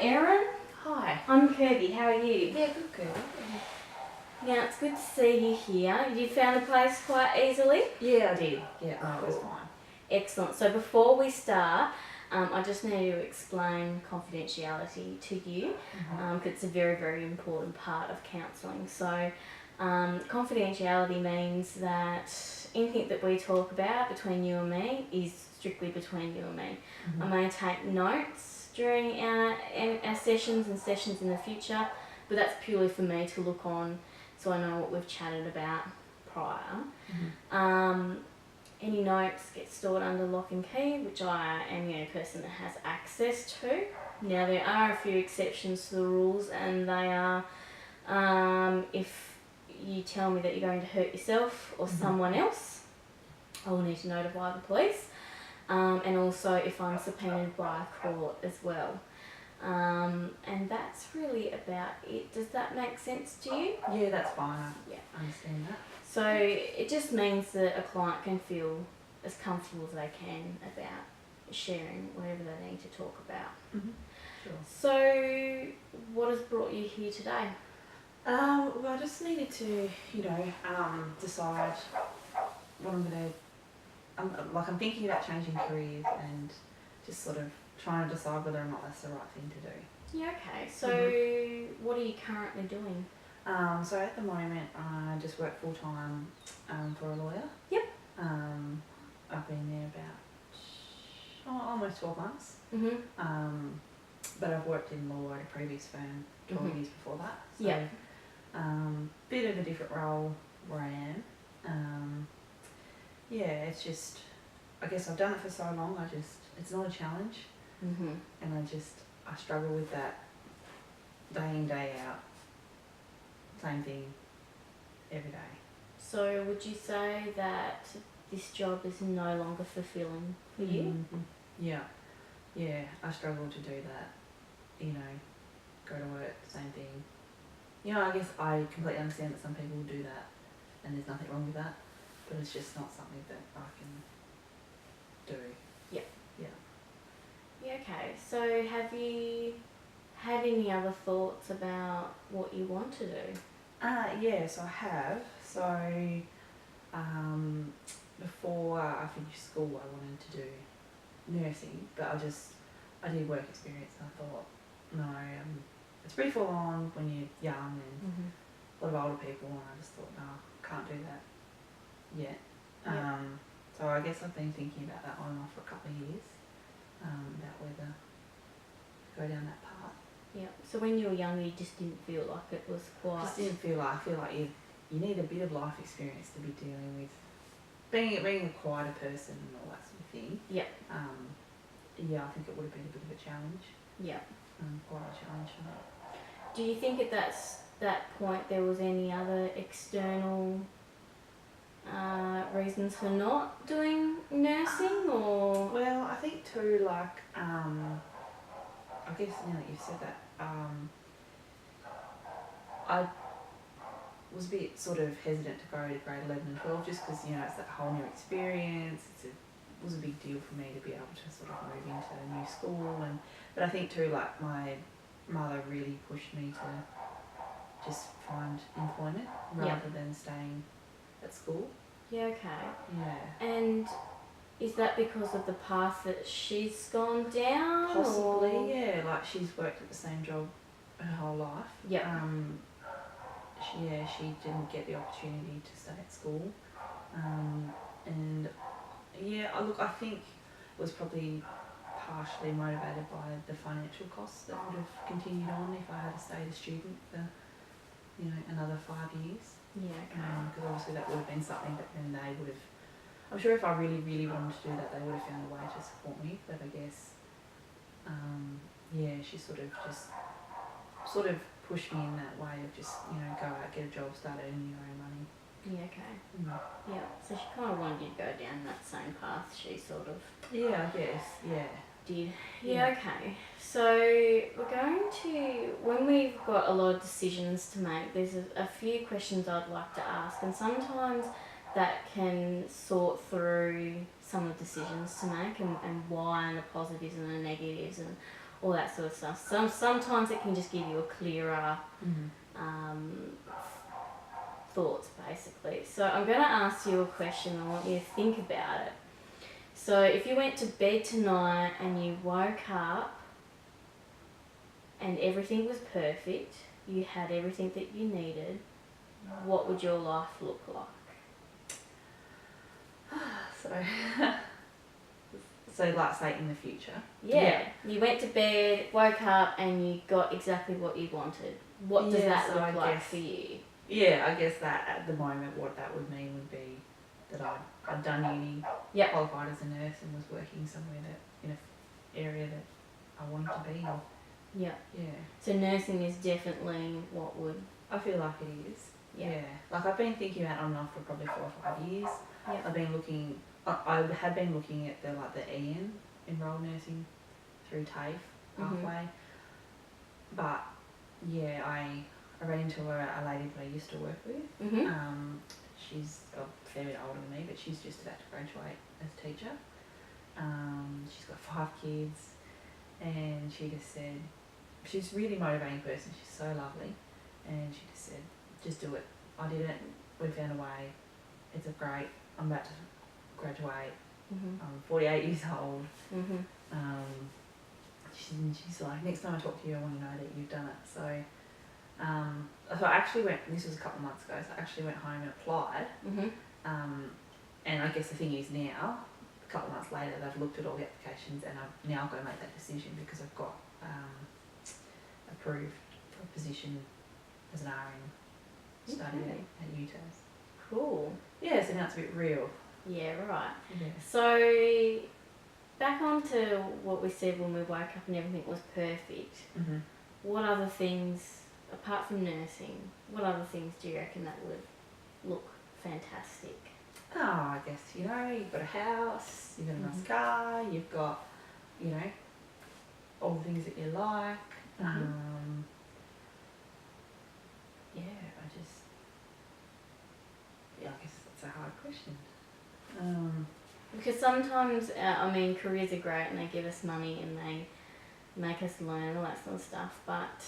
Erin. Hi. I'm Kirby. How are you? Yeah, good, Kirby. Now, it's good to see you here. You found the place quite easily? Yeah, I did. Yeah, no, it was fine. Excellent. So before we start, I just need to explain confidentiality to you, because it's a very, very important part of counselling. So confidentiality means that anything that we talk about between you and me is strictly between you and me. I may take notes during our sessions and sessions in the future, but that's purely for me to look on so I know what we've chatted about prior. Any notes get stored under lock and key, which I am the only person that has access to. Now, there are a few exceptions to the rules, and they are if you tell me that you're going to hurt yourself or someone else, I will need to notify the police. And also if I'm subpoenaed by a court as well. And that's really about it. Does that make sense to you? Yeah, that's fine. Yeah. I understand that. So it just means that a client can feel as comfortable as they can about sharing whatever they need to talk about. Sure. So what has brought you here today? Well, I just needed to, decide what I'm going to... I'm thinking about changing careers and just sort of trying to decide whether or not that's the right thing to do. Yeah, okay. So what are you currently doing? So at the moment, I just work full-time for a lawyer. Yep. I've been there about almost 12 months. But I've worked in law at a previous firm 12 years before that. So, Yep. Bit of a different role where I am. It's just, I guess I've done it for so long, it's not a challenge. And I struggle with that day in, day out. Same thing every day. So would you say that this job is no longer fulfilling for you? Yeah, I struggle to do that. Go to work, same thing. I guess I completely understand that some people do that and there's nothing wrong with that, but it's just not something that I can do. Yeah, okay. So have you had any other thoughts about what you want to do? Yes, I have. So, before I finished school, I wanted to do nursing, but I did work experience and I thought, no, it's pretty full on when you're young and a lot of older people, and I just thought, no, can't do that yet. So I guess I've been thinking about that on and off for a couple of years, about whether to go down that path. Yeah. So when you were younger, you just didn't feel like it was quite... I feel like you need a bit of life experience to be dealing with being a quieter person and all that sort of thing. Yeah. I think it would have been a bit of a challenge. Yeah. Quite a challenge for me. Do you think at that point there was any other external reasons for not doing nursing, or...? Well, I think too, I guess now that you've said that, I was a bit sort of hesitant to go to grade 11 and 12 just because, it's that whole new experience. It was a big deal for me to be able to sort of move into a new school, but I think too, my mother really pushed me to just find employment rather than staying at school. Yeah, okay. Yeah. And is that because of the path that she's gone down? Possibly, or? yeah. She's worked at the same job her whole life. Yeah. She didn't get the opportunity to stay at school. I think it was probably partially motivated by the financial costs that would have continued on if I had stayed a student for, another 5 years. Yeah, okay. Because obviously that would have been something that then they would have... I'm sure if I really, really wanted to do that, they would have found a way to support me. But I guess, she sort of pushed me in that way of just, go out, get a job, start earning your own money. Yeah, okay. Yeah, so she kind of wanted you to go down that same path she sort of... Yeah, I guess, yeah. Did. Yeah, okay. So we're going to, when we've got a lot of decisions to make, there's a few questions I'd like to ask, and sometimes that can sort through some of the decisions to make and why, and the positives and the negatives, and all that sort of stuff. Sometimes it can just give you a clearer thoughts, basically. So I'm going to ask you a question. I want you to think about it. So if you went to bed tonight and you woke up and everything was perfect, you had everything that you needed, what would your life look like? So like say in the future. Yeah. You went to bed, woke up, and you got exactly what you wanted. What does that look like for you? Yeah, I guess that at the moment what that would mean would be that I'd done uni, qualified as a nurse, and was working somewhere that in an area that I wanted to be in. Yeah. Yeah. So nursing is definitely what would... I feel like it is. Yeah. Like I've been thinking about it on and off for probably 4 or 5 years. Yeah. I've been looking, I had been looking at the EN, enrolled nursing, through TAFE pathway. But yeah, I ran into a lady that I used to work with. She's a fair bit older than me, but she's just about to graduate as a teacher. She's got 5 kids, and she just said, she's a really motivating person, she's so lovely, and she just said, just do it. I did it, we found a way, it's great, I'm about to graduate, I'm 48 years old. She's like, next time I talk to you I want to know that you've done it. So I actually went, this was a couple of months ago, so I actually went home and applied. And I guess the thing is now, a couple of months later, they've looked at all the applications and I've now got to make that decision because I've got approved for a position as an RN studying at UTAS. Cool. Yeah, so now it's a bit real. Yeah, right. Yeah. So back on to what we said when we woke up and everything was perfect. What other things, apart from nursing, what other things do you reckon that would look fantastic? Oh, I guess, you've got a house, you've got a nice car, you've got, all the things that you like. I guess that's a hard question. Because sometimes, careers are great and they give us money and they make us learn all that sort of stuff, but,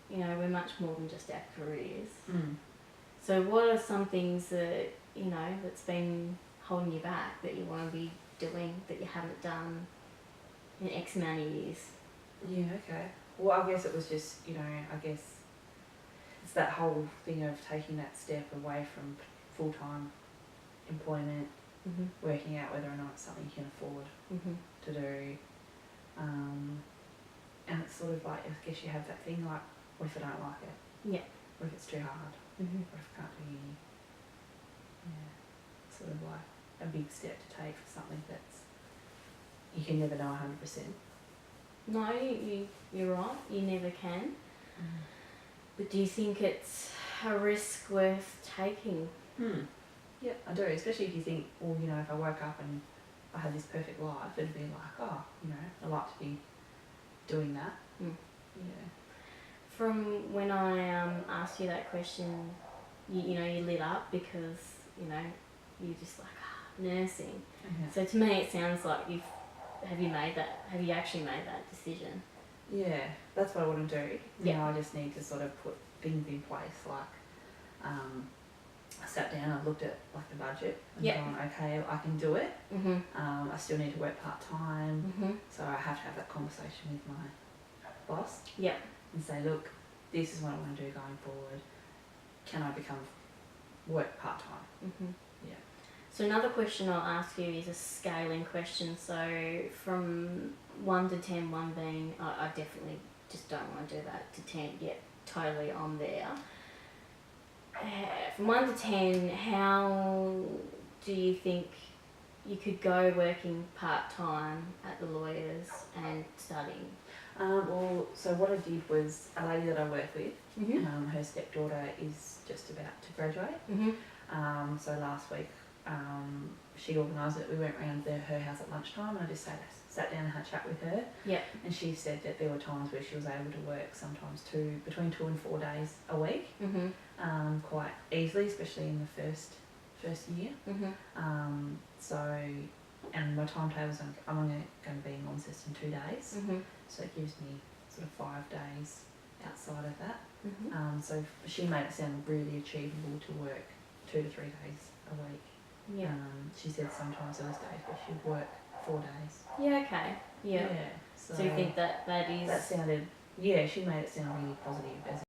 we're much more than just our careers. So what are some things that, that's been holding you back that you want to be doing that you haven't done in X amount of years? Yeah, okay. Well, I guess it was just, I guess it's that whole thing of taking that step away from full-time employment, working out whether or not it's something you can afford to do. And it's sort of like, I guess you have that thing like, what if I don't like it? Yeah. What if it's too hard? What if I can't do uni? Yeah. Sort of like a big step to take for something that's, you can never know 100%. No, you're right, you never can. But do you think it's a risk worth taking? Yeah, I do, especially if you think, well, if I woke up and I had this perfect life, it'd be like, oh, I'd like to be doing that. Yeah. From when I asked you that question, you lit up because, you're just like, nursing. So to me it sounds like have you actually made that decision? Yeah, that's what I want to do. Yeah. I just need to sort of put things in place, like I sat down, I looked at like the budget and gone, okay, I can do it. I still need to work part-time, so I have to have that conversation with my boss and say, look, this is what I want to do going forward. Can I work part-time? Yeah. So another question I'll ask you is a scaling question. So from 1 to 10, 1 being I definitely just don't want to do that, to 10, totally on there. From 1 to 10, how do you think you could go working part-time at the lawyers and studying? Well, so what I did was, a lady that I work with, her stepdaughter is just about to graduate. So last week she organised it. We went round to her house at lunchtime and I just sat down and had a chat with her. And she said that there were times where she was able to work sometimes between 2 and 4 days a week, quite easily, especially in the first year. So and my timetable's I'm only going to be in Launceston 2 days, Mhm. so it gives me sort of 5 days outside of that. Mhm. So she made it sound really achievable to work 2 to 3 days a week. Yeah. She said sometimes those days where she'd work 4 days. Yeah. Okay. Yeah. Yeah. So you think that is that sounded, yeah, she made it sound really positive as